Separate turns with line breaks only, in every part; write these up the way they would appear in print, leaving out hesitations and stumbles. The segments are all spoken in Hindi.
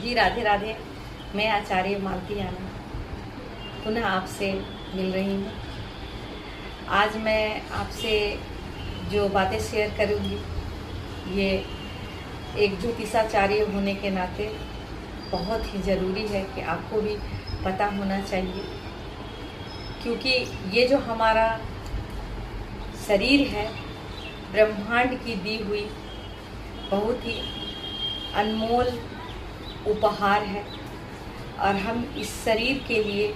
जी राधे राधे। मैं आचार्य मालती आनंद पुनः आपसे मिल रही हूँ। आज मैं आपसे जो बातें शेयर करूँगी ये एक ज्योतिषाचार्य होने के नाते बहुत ही ज़रूरी है कि आपको भी पता होना चाहिए, क्योंकि ये जो हमारा शरीर है ब्रह्मांड की दी हुई बहुत ही अनमोल उपहार है। और हम इस शरीर के लिए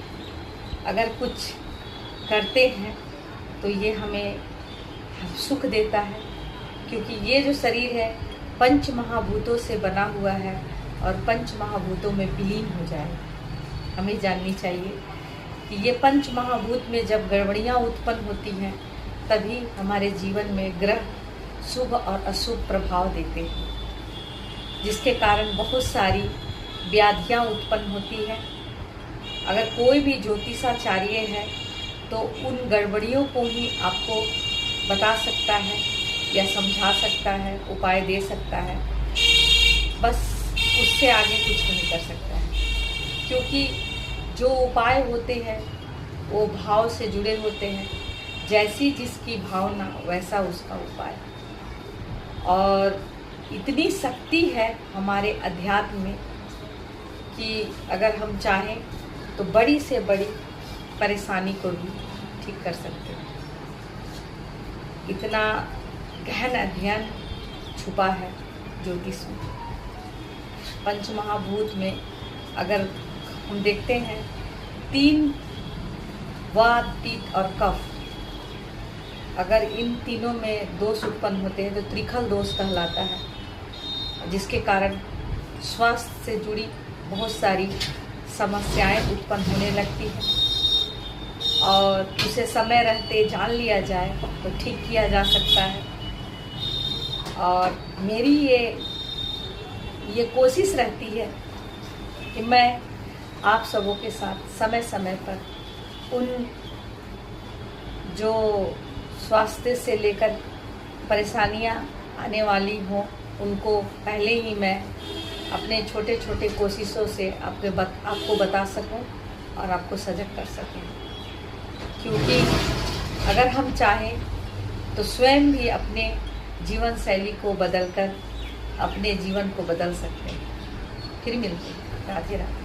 अगर कुछ करते हैं तो ये हमें सुख देता है, क्योंकि ये जो शरीर है पंच महाभूतों से बना हुआ है और पंच महाभूतों में विलीन हो जाए। हमें जाननी चाहिए कि ये पंच महाभूत में जब गड़बड़ियाँ उत्पन्न होती हैं तभी हमारे जीवन में ग्रह शुभ और अशुभ प्रभाव देते हैं, जिसके कारण बहुत सारी व्याधियाँ उत्पन्न होती हैं। अगर कोई भी ज्योतिषाचार्य है तो उन गड़बड़ियों को ही आपको बता सकता है या समझा सकता है, उपाय दे सकता है, बस उससे आगे कुछ नहीं कर सकता है। क्योंकि जो उपाय होते हैं वो भाव से जुड़े होते हैं, जैसी जिसकी भावना वैसा उसका उपाय। और इतनी शक्ति है हमारे अध्यात्म में कि अगर हम चाहें तो बड़ी से बड़ी परेशानी को भी ठीक कर सकते हैं। इतना गहन अध्ययन छुपा है ज्योतिष में। पंच महाभूत में अगर हम देखते हैं 3 वात, पित्त और कफ, अगर इन तीनों में दोष उत्पन्न होते हैं तो त्रिखल दोष कहलाता है, जिसके कारण स्वास्थ्य से जुड़ी बहुत सारी समस्याएं उत्पन्न होने लगती हैं। और उसे समय रहते जान लिया जाए तो ठीक किया जा सकता है। और मेरी ये कोशिश रहती है कि मैं आप सबों के साथ समय समय पर उन जो स्वास्थ्य से लेकर परेशानियां आने वाली हों उनको पहले ही मैं अपने छोटे छोटे कोशिशों से आपको बता सकूं और आपको सजग कर सकूं। क्योंकि अगर हम चाहें तो स्वयं भी अपने जीवन शैली को बदलकर अपने जीवन को बदल सकते हैं। फिर मिलते हैं। राधे राधे।